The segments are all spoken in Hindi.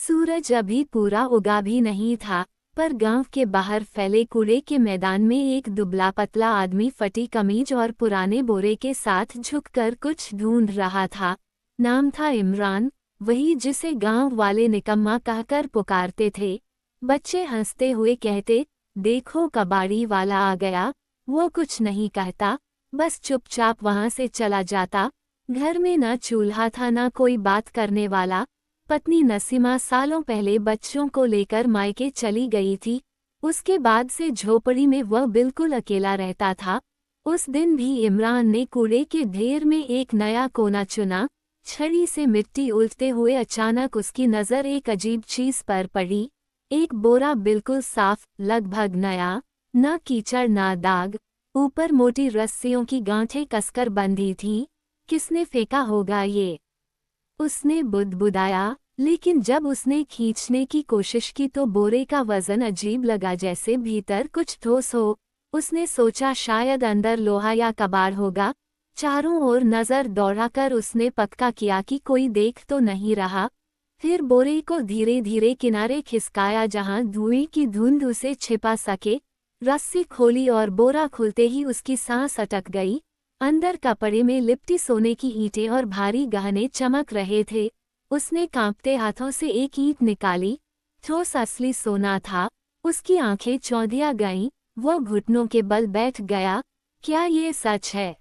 सूरज अभी पूरा उगा भी नहीं था, पर गांव के बाहर फैले कूड़े के मैदान में एक दुबला पतला आदमी फटी कमीज और पुराने बोरे के साथ झुककर कुछ ढूंढ रहा था। नाम था इमरान, वही जिसे गांव वाले निकम्मा कहकर पुकारते थे। बच्चे हंसते हुए कहते, देखो कबाड़ी वाला आ गया। वो कुछ नहीं कहता, बस चुपचाप वहां से चला जाता। घर में न चूल्हा था न कोई बात करने वाला। पत्नी नसीमा सालों पहले बच्चों को लेकर मायके चली गई थी। उसके बाद से झोपड़ी में वह बिल्कुल अकेला रहता था। उस दिन भी इमरान ने कूड़े के ढेर में एक नया कोना चुना। छड़ी से मिट्टी उलटते हुए अचानक उसकी नज़र एक अजीब चीज पर पड़ी। एक बोरा बिल्कुल साफ, लगभग नया, न कीचड़ न दाग, ऊपर मोटी रस्सियों की गांठें कसकर बंधी थीं। किसने फेंका होगा ये? उसने बुदबुदाया, लेकिन जब उसने खींचने की कोशिश की तो बोरे का वजन अजीब लगा, जैसे भीतर कुछ ठोस हो। उसने सोचा शायद अंदर लोहा या कबाड़ होगा। चारों ओर नजर दौड़ाकर उसने पक्का किया कि कोई देख तो नहीं रहा। फिर बोरे को धीरे धीरे किनारे खिसकाया जहां धुएं की धुंध उसे छिपा सके। रस्सी खोली और बोरा खुलते ही उसकी सांस अटक गई। अंदर कपड़े में लिपटी सोने की ईंटें और भारी गहने चमक रहे थे। उसने कांपते हाथों से एक ईंट निकाली। ठोस असली सोना था। उसकी आंखें चौंधिया गईं। वो घुटनों के बल बैठ गया। क्या ये सच है?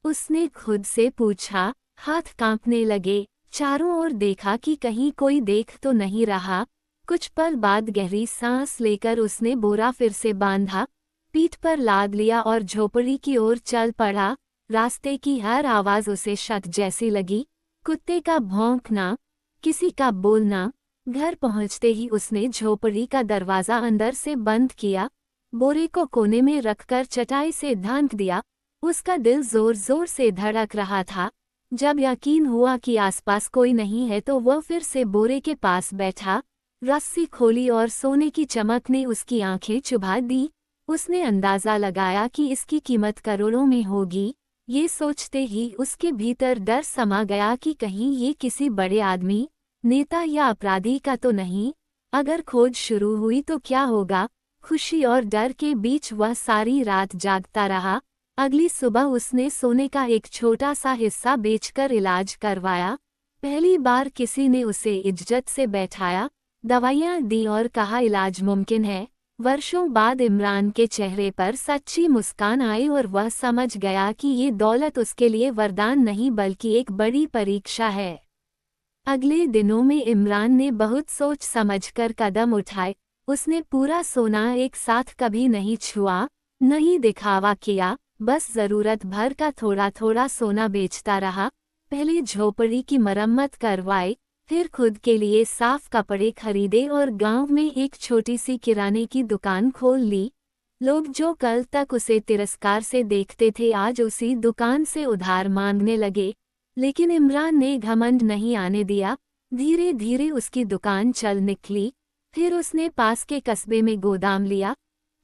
उसने खुद से पूछा। हाथ कांपने लगे। चारों ओर देखा कि कहीं कोई देख तो नहीं रहा। कुछ पल बाद गहरी सांस लेकर उसने बोरा फिर से बांधा, पीठ पर लाद लिया और झोपड़ी की ओर चल पड़ा। रास्ते की हर आवाज उसे शक जैसी लगी। कुत्ते का भौंकना, किसी का बोलना। घर पहुंचते ही उसने झोपड़ी का दरवाजा अंदर से बंद किया, बोरे को कोने में रखकर चटाई से ढांक दिया। उसका दिल जोर जोर से धड़क रहा था। जब यकीन हुआ कि आसपास कोई नहीं है तो वह फिर से बोरे के पास बैठा। रस्सी खोली और सोने की चमक ने उसकी आंखें चुभा दी। उसने अंदाजा लगाया कि इसकी कीमत करोड़ों में होगी। ये सोचते ही उसके भीतर डर समा गया कि कहीं ये किसी बड़े आदमी, नेता या अपराधी का तो नहीं। अगर खोज शुरू हुई तो क्या होगा? खुशी और डर के बीच वह सारी रात जागता रहा। अगली सुबह उसने सोने का एक छोटा सा हिस्सा बेचकर इलाज करवाया। पहली बार किसी ने उसे इज्जत से बैठाया, दवाइयां दी और कहा इलाज मुमकिन है। वर्षों बाद इमरान के चेहरे पर सच्ची मुस्कान आई और वह समझ गया कि ये दौलत उसके लिए वरदान नहीं बल्कि एक बड़ी परीक्षा है। अगले दिनों में इमरान ने बहुत सोच समझकर कदम उठाए। उसने पूरा सोना एक साथ कभी नहीं छुआ, नहीं दिखावा किया, बस जरूरत भर का थोड़ा थोड़ा सोना बेचता रहा। पहले झोपड़ी की मरम्मत करवाई, फिर खुद के लिए साफ कपड़े खरीदे और गांव में एक छोटी सी किराने की दुकान खोल ली। लोग जो कल तक उसे तिरस्कार से देखते थे आज उसी दुकान से उधार मांगने लगे। लेकिन इमरान ने घमंड नहीं आने दिया। धीरे धीरे उसकी दुकान चल निकली। फिर उसने पास के कस्बे में गोदाम लिया,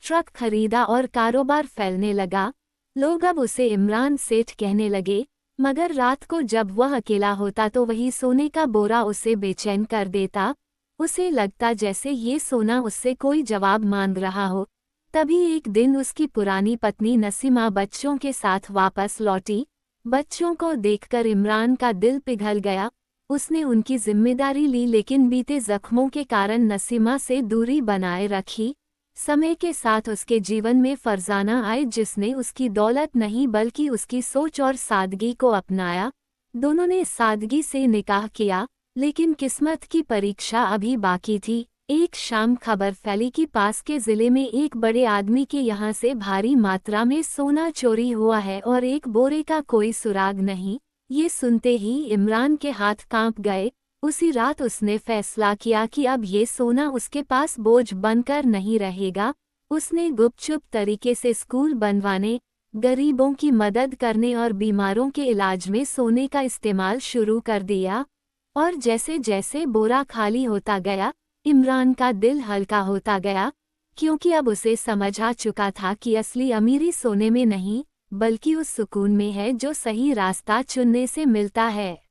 ट्रक खरीदा और कारोबार फैलने लगा। लोग अब उसे इमरान सेठ कहने लगे। मगर रात को जब वह अकेला होता तो वही सोने का बोरा उसे बेचैन कर देता। उसे लगता जैसे ये सोना उससे कोई जवाब मांग रहा हो। तभी एक दिन उसकी पुरानी पत्नी नसीमा बच्चों के साथ वापस लौटी। बच्चों को देखकर इमरान का दिल पिघल गया। उसने उनकी जिम्मेदारी ली लेकिन बीते जख्मों के कारण नसीमा से दूरी बनाए रखी। समय के साथ उसके जीवन में फरजाना आए जिसने उसकी दौलत नहीं बल्कि उसकी सोच और सादगी को अपनाया। दोनों ने सादगी से निकाह किया, लेकिन किस्मत की परीक्षा अभी बाकी थी। एक शाम खबर फैली कि पास के जिले में एक बड़े आदमी के यहाँ से भारी मात्रा में सोना चोरी हुआ है और एक बोरे का कोई सुराग नहीं। ये सुनते ही इमरान के हाथ कांप गए। उसी रात उसने फैसला किया कि अब ये सोना उसके पास बोझ बनकर नहीं रहेगा। उसने गुपचुप तरीके से स्कूल बनवाने, गरीबों की मदद करने और बीमारों के इलाज में सोने का इस्तेमाल शुरू कर दिया। और जैसे जैसे बोरा खाली होता गया, इमरान का दिल हल्का होता गया, क्योंकि अब उसे समझ आ चुका था कि असली अमीरी सोने में नहीं, बल्कि उस सुकून में है जो सही रास्ता चुनने से मिलता है।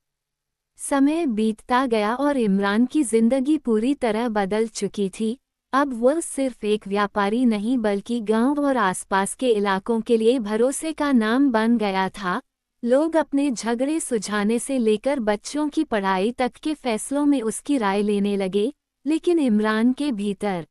समय बीतता गया और इमरान की जिंदगी पूरी तरह बदल चुकी थी। अब वह सिर्फ एक व्यापारी नहीं बल्कि गांव और आसपास के इलाकों के लिए भरोसे का नाम बन गया था। लोग अपने झगड़े सुलझाने से लेकर बच्चों की पढ़ाई तक के फैसलों में उसकी राय लेने लगे, लेकिन इमरान के भीतर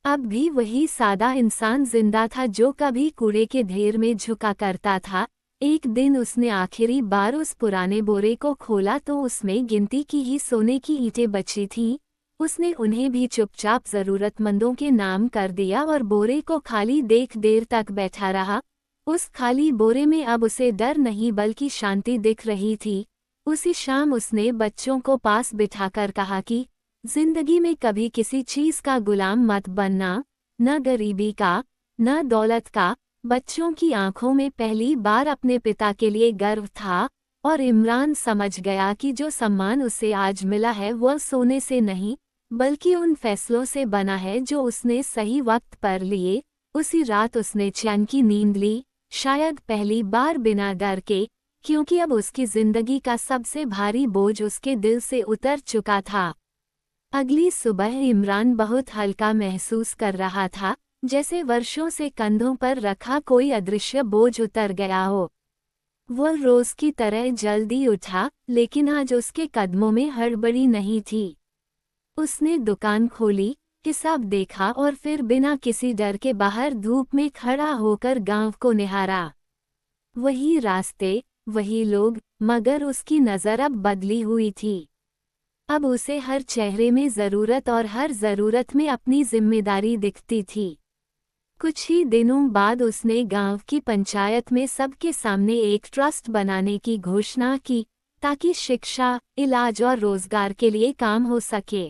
अब भी वही सादा इंसान जिंदा था जो कभी कूड़े के ढेर में झुका करता था। एक दिन उसने आखिरी बार उस पुराने बोरे को खोला तो उसमें गिनती की ही सोने की ईंटें बची थीं। उसने उन्हें भी चुपचाप जरूरतमंदों के नाम कर दिया और बोरे को खाली देख देर तक बैठा रहा। उस खाली बोरे में अब उसे डर नहीं बल्कि शांति दिख रही थी। उसी शाम उसने बच्चों को पास बिठाकर कहा कि जिंदगी में कभी किसी चीज का गुलाम मत बनना, न गरीबी का, न दौलत का। बच्चों की आंखों में पहली बार अपने पिता के लिए गर्व था और इमरान समझ गया कि जो सम्मान उसे आज मिला है वह सोने से नहीं बल्कि उन फैसलों से बना है जो उसने सही वक्त पर लिए। उसी रात उसने चैन की नींद ली, शायद पहली बार बिना डर के, क्योंकि अब उसकी जिंदगी का सबसे भारी बोझ उसके दिल से उतर चुका था। अगली सुबह इमरान बहुत हल्का महसूस कर रहा था, जैसे वर्षों से कंधों पर रखा कोई अदृश्य बोझ उतर गया हो। वह रोज की तरह जल्दी उठा, लेकिन आज उसके कदमों में हड़बड़ी नहीं थी। उसने दुकान खोली, हिसाब देखा और फिर बिना किसी डर के बाहर धूप में खड़ा होकर गांव को निहारा। वही रास्ते, वही लोग, मगर उसकी नज़र अब बदली हुई थी। अब उसे हर चेहरे में ज़रूरत और हर ज़रूरत में अपनी जिम्मेदारी दिखती थी। कुछ ही दिनों बाद उसने गांव की पंचायत में सबके सामने एक ट्रस्ट बनाने की घोषणा की, ताकि शिक्षा, इलाज और रोजगार के लिए काम हो सके।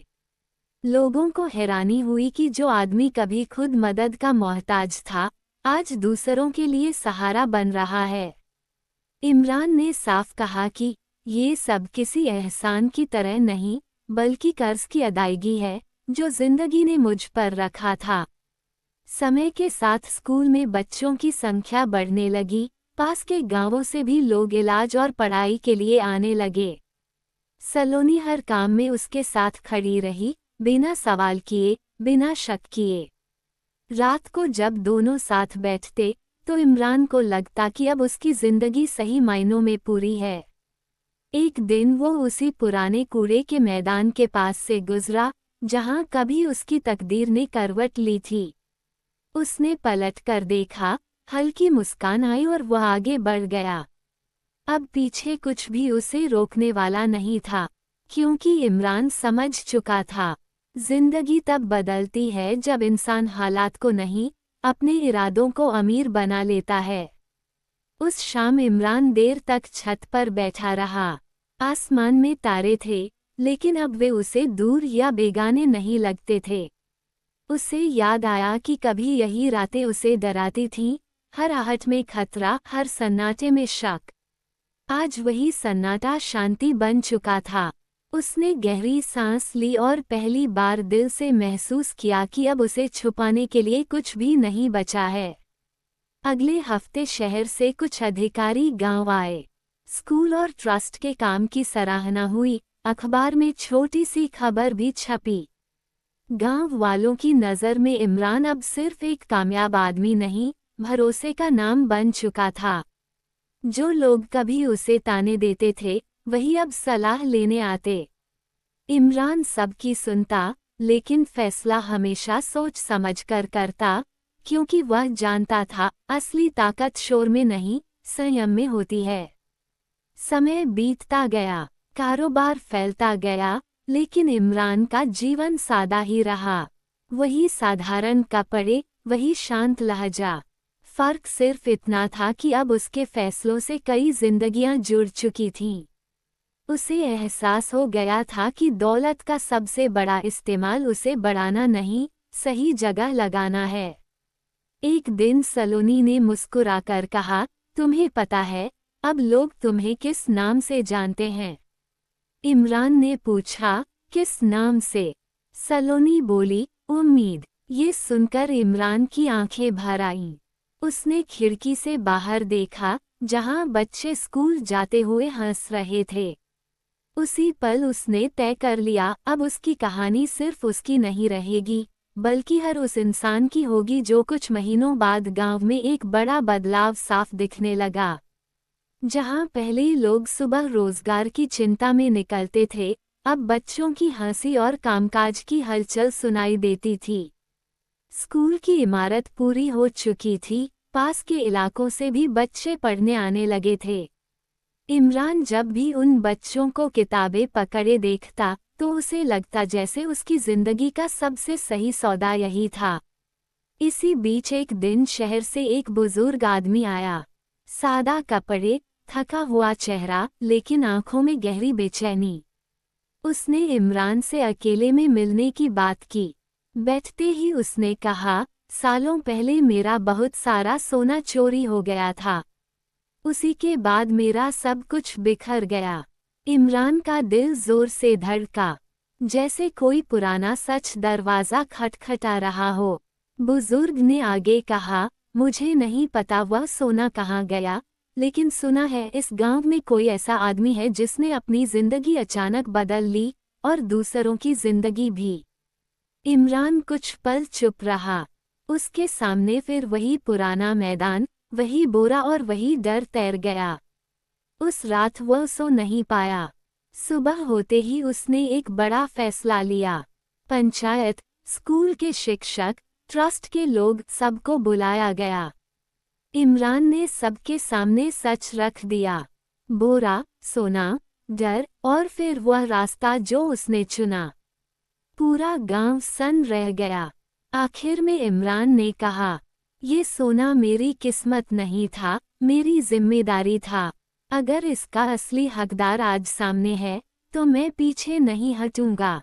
लोगों को हैरानी हुई कि जो आदमी कभी खुद मदद का मोहताज था, आज दूसरों के लिए सहारा बन रहा है। इमरान ने साफ कहा कि ये सब किसी एहसान की तरह नहीं, बल्कि कर्ज की अदायगी है जो जिंदगी ने मुझ पर रखा था। समय के साथ स्कूल में बच्चों की संख्या बढ़ने लगी, पास के गांवों से भी लोग इलाज और पढ़ाई के लिए आने लगे। सलोनी हर काम में उसके साथ खड़ी रही, बिना सवाल किए, बिना शक किए। रात को जब दोनों साथ बैठते तो इमरान को लगता कि अब उसकी जिंदगी सही मायनों में पूरी है। एक दिन वो उसी पुराने कूड़े के मैदान के पास से गुजरा, जहां कभी उसकी तकदीर ने करवट ली थी। उसने पलट कर देखा, हल्की मुस्कान आई और वह आगे बढ़ गया। अब पीछे कुछ भी उसे रोकने वाला नहीं था, क्योंकि इमरान समझ चुका था, जिंदगी तब बदलती है जब इंसान हालात को नहीं, अपने इरादों को अमीर बना लेता है। उस शाम इमरान देर तक छत पर बैठा रहा। आसमान में तारे थे, लेकिन अब वे उसे दूर या बेगाने नहीं लगते थे। उसे याद आया कि कभी यही रातें उसे डराती थीं, हर आहट में खतरा, हर सन्नाटे में शक। आज वही सन्नाटा शांति बन चुका था। उसने गहरी सांस ली और पहली बार दिल से महसूस किया कि अब उसे छुपाने के लिए कुछ भी नहीं बचा है। अगले हफ्ते शहर से कुछ अधिकारी गांव आए। स्कूल और ट्रस्ट के काम की सराहना हुई, अखबार में छोटी सी खबर भी छपी। गांव वालों की नज़र में इमरान अब सिर्फ एक कामयाब आदमी नहीं, भरोसे का नाम बन चुका था। जो लोग कभी उसे ताने देते थे, वही अब सलाह लेने आते। इमरान सबकी सुनता, लेकिन फैसला हमेशा सोच समझकर करता, क्योंकि वह जानता था असली ताकत शोर में नहीं, संयम में होती है। समय बीतता गया, कारोबार फैलता गया, लेकिन इमरान का जीवन सादा ही रहा। वही साधारण कपड़े, वही शांत लहजा। फर्क सिर्फ इतना था कि अब उसके फैसलों से कई जिंदगियां जुड़ चुकी थीं। उसे एहसास हो गया था कि दौलत का सबसे बड़ा इस्तेमाल उसे बढ़ाना नहीं, सही जगह लगाना है। एक दिन सलोनी ने मुस्कुराकर कहा, तुम्हें पता है, अब लोग तुम्हें किस नाम से जानते हैं? इमरान ने पूछा, किस नाम से? सलोनी बोली, उम्मीद। ये सुनकर इमरान की आंखें भर आईं। उसने खिड़की से बाहर देखा, जहां बच्चे स्कूल जाते हुए हंस रहे थे। उसी पल उसने तय कर लिया, अब उसकी कहानी सिर्फ उसकी नहीं रहेगी, बल्कि हर उस इंसान की होगी जो कुछ महीनों बाद गांव में एक बड़ा बदलाव साफ दिखने लगा। जहां पहले लोग सुबह रोजगार की चिंता में निकलते थे, अब बच्चों की हंसी और कामकाज की हलचल सुनाई देती थी। स्कूल की इमारत पूरी हो चुकी थी, पास के इलाकों से भी बच्चे पढ़ने आने लगे थे। इमरान जब भी उन बच्चों को किताबें पकड़े देखता तो उसे लगता जैसे उसकी जिंदगी का सबसे सही सौदा यही था। इसी बीच एक दिन शहर से एक बुजुर्ग आदमी आया। सादा कपड़े, थका हुआ चेहरा, लेकिन आंखों में गहरी बेचैनी। उसने इमरान से अकेले में मिलने की बात की। बैठते ही उसने कहा, सालों पहले मेरा बहुत सारा सोना चोरी हो गया था। उसी के बाद मेरा सब कुछ बिखर गया। इमरान का दिल जोर से धड़का, जैसे कोई पुराना सच दरवाजा खटखटा रहा हो। बुजुर्ग ने आगे कहा, मुझे नहीं पता वह सोना कहाँ गया, लेकिन सुना है इस गांव में कोई ऐसा आदमी है जिसने अपनी जिंदगी अचानक बदल ली, और दूसरों की जिंदगी भी। इमरान कुछ पल चुप रहा। उसके सामने फिर वही पुराना मैदान, वही बोरा और वही डर तैर गया। उस रात वह सो नहीं पाया। सुबह होते ही उसने एक बड़ा फैसला लिया। पंचायत, स्कूल के शिक्षक, ट्रस्ट के लोग, सबको बुलाया गया। इमरान ने सबके सामने सच रख दिया। बोरा, सोना, डर, और फिर वह रास्ता जो उसने चुना। पूरा गांव सन्न रह गया। आखिर में इमरान ने कहा, ये सोना मेरी किस्मत नहीं था, मेरी जिम्मेदारी था। अगर इसका असली हकदार आज सामने है, तो मैं पीछे नहीं हटूंगा।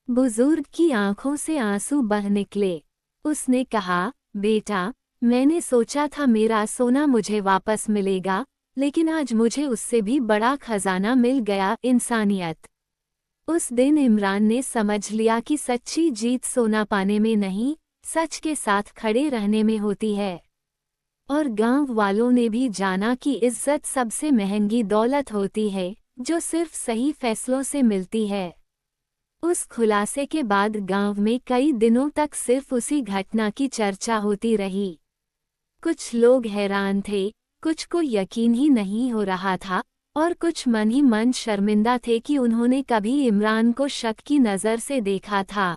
बुजुर्ग की आंखों से आंसू बह निकले। उसने कहा, बेटा, मैंने सोचा था मेरा सोना मुझे वापस मिलेगा, लेकिन आज मुझे उससे भी बड़ा खजाना मिल गया, इंसानियत। उस दिन इमरान ने समझ लिया कि सच्ची जीत सोना पाने में नहीं, सच के साथ खड़े रहने में होती है। और गांव वालों ने भी जाना कि इज्जत सबसे महंगी दौलत होती है, जो सिर्फ सही फैसलों से मिलती है। उस खुलासे के बाद गांव में कई दिनों तक सिर्फ उसी घटना की चर्चा होती रही। कुछ लोग हैरान थे, कुछ को यकीन ही नहीं हो रहा था, और कुछ मन ही मन शर्मिंदा थे कि उन्होंने कभी इमरान को शक की नज़र से देखा था।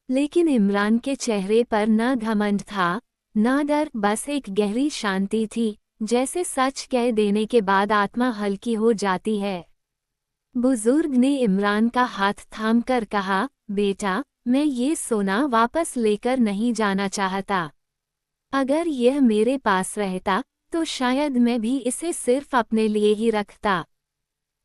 लेकिन इमरान के चेहरे पर न घमंड था, न डर, बस एक गहरी शांति थी, जैसे सच कह देने के बाद आत्मा हल्की हो जाती है। बुजुर्ग ने इमरान का हाथ थामकर कहा, बेटा, मैं ये सोना वापस लेकर नहीं जाना चाहता। अगर यह मेरे पास रहता, तो शायद मैं भी इसे सिर्फ अपने लिए ही रखता।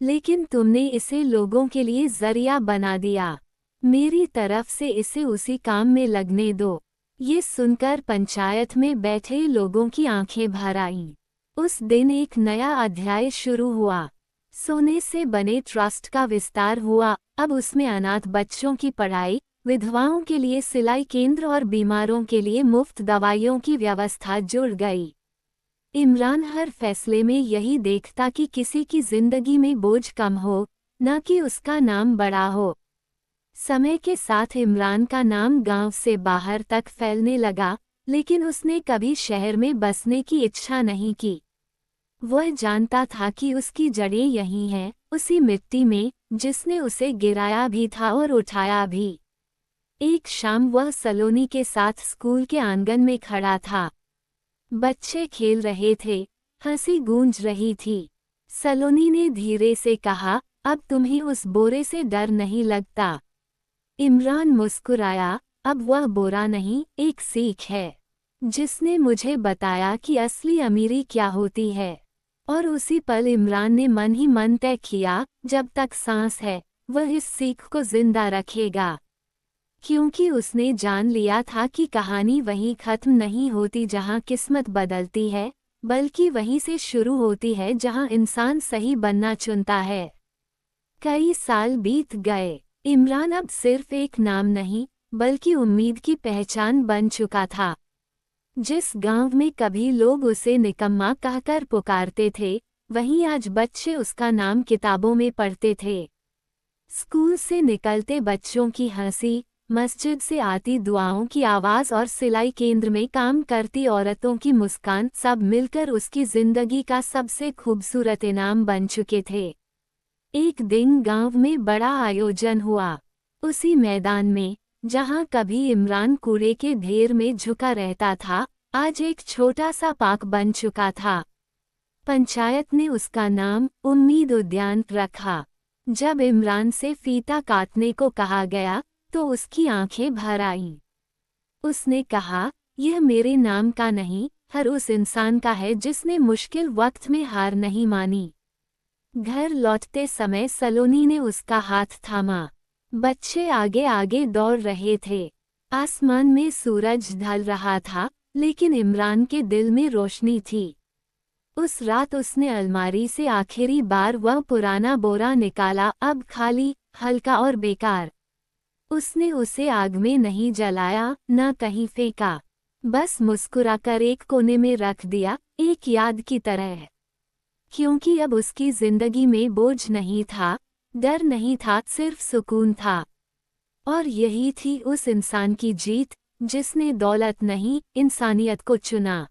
लेकिन तुमने इसे लोगों के लिए जरिया बना दिया। मेरी तरफ से इसे उसी काम में लगने दो। ये सुनकर पंचायत में बैठे लोगों की आंखें भर आईं। उस दिन एक नया अध्याय शुरू हुआ। सोने से बने ट्रस्ट का विस्तार हुआ। अब उसमें अनाथ बच्चों की पढ़ाई, विधवाओं के लिए सिलाई केंद्र और बीमारों के लिए मुफ्त दवाइयों की व्यवस्था जुड़ गई। इमरान हर फैसले में यही देखता कि किसी की जिंदगी में बोझ कम हो, न कि उसका नाम बड़ा हो। समय के साथ इमरान का नाम गांव से बाहर तक फैलने लगा, लेकिन उसने कभी शहर में बसने की इच्छा नहीं की। वह जानता था कि उसकी जड़ें यहीं हैं, उसी मिट्टी में, जिसने उसे गिराया भी था और उठाया भी। एक शाम वह सलोनी के साथ स्कूल के आंगन में खड़ा था। बच्चे खेल रहे थे, हंसी गूंज रही थी। सलोनी ने धीरे से कहा, अब तुम्हें उस बोरे से डर नहीं लगता? इमरान मुस्कुराया, अब वह बोरा नहीं, एक सीख है, जिसने मुझे बताया कि असली अमीरी क्या होती है। और उसी पल इमरान ने मन ही मन तय किया, जब तक सांस है, वह इस सीख को जिंदा रखेगा। क्योंकि उसने जान लिया था कि कहानी वहीं खत्म नहीं होती जहां किस्मत बदलती है, बल्कि वहीं से शुरू होती है जहां इंसान सही बनना चुनता है। कई साल बीत गए। इमरान अब सिर्फ एक नाम नहीं, बल्कि उम्मीद की पहचान बन चुका था। जिस गांव में कभी लोग उसे निकम्मा कहकर पुकारते थे, वहीं आज बच्चे उसका नाम किताबों में पढ़ते थे। स्कूल से निकलते बच्चों की हंसी, मस्जिद से आती दुआओं की आवाज़ और सिलाई केंद्र में काम करती औरतों की मुस्कान सब मिलकर उसकी जिंदगी का सबसे खूबसूरत इनाम बन चुके थे। एक दिन गांव में बड़ा आयोजन हुआ। उसी मैदान में, जहां कभी इमरान कूड़े के ढेर में झुका रहता था, आज एक छोटा सा पार्क बन चुका था। पंचायत ने उसका नाम उम्मीद उद्यान रखा। जब इमरान से फीता काटने को कहा गया, तो उसकी आंखें भर आईं। उसने कहा, यह मेरे नाम का नहीं, हर उस इंसान का है जिसने मुश्किल वक्त में हार नहीं मानी। घर लौटते समय सलोनी ने उसका हाथ थामा। बच्चे आगे आगे दौड़ रहे थे। आसमान में सूरज ढल रहा था, लेकिन इमरान के दिल में रोशनी थी। उस रात उसने अलमारी से आखिरी बार वह पुराना बोरा निकाला, अब खाली, हल्का और बेकार। उसने उसे आग में नहीं जलाया, न कहीं फेंका। बस मुस्कुराकर एक कोने में रख दिया, एक याद की तरह। क्योंकि अब उसकी जिंदगी में बोझ नहीं था, डर नहीं था, सिर्फ सुकून था। और यही थी उस इंसान की जीत, जिसने दौलत नहीं, इंसानियत को चुना।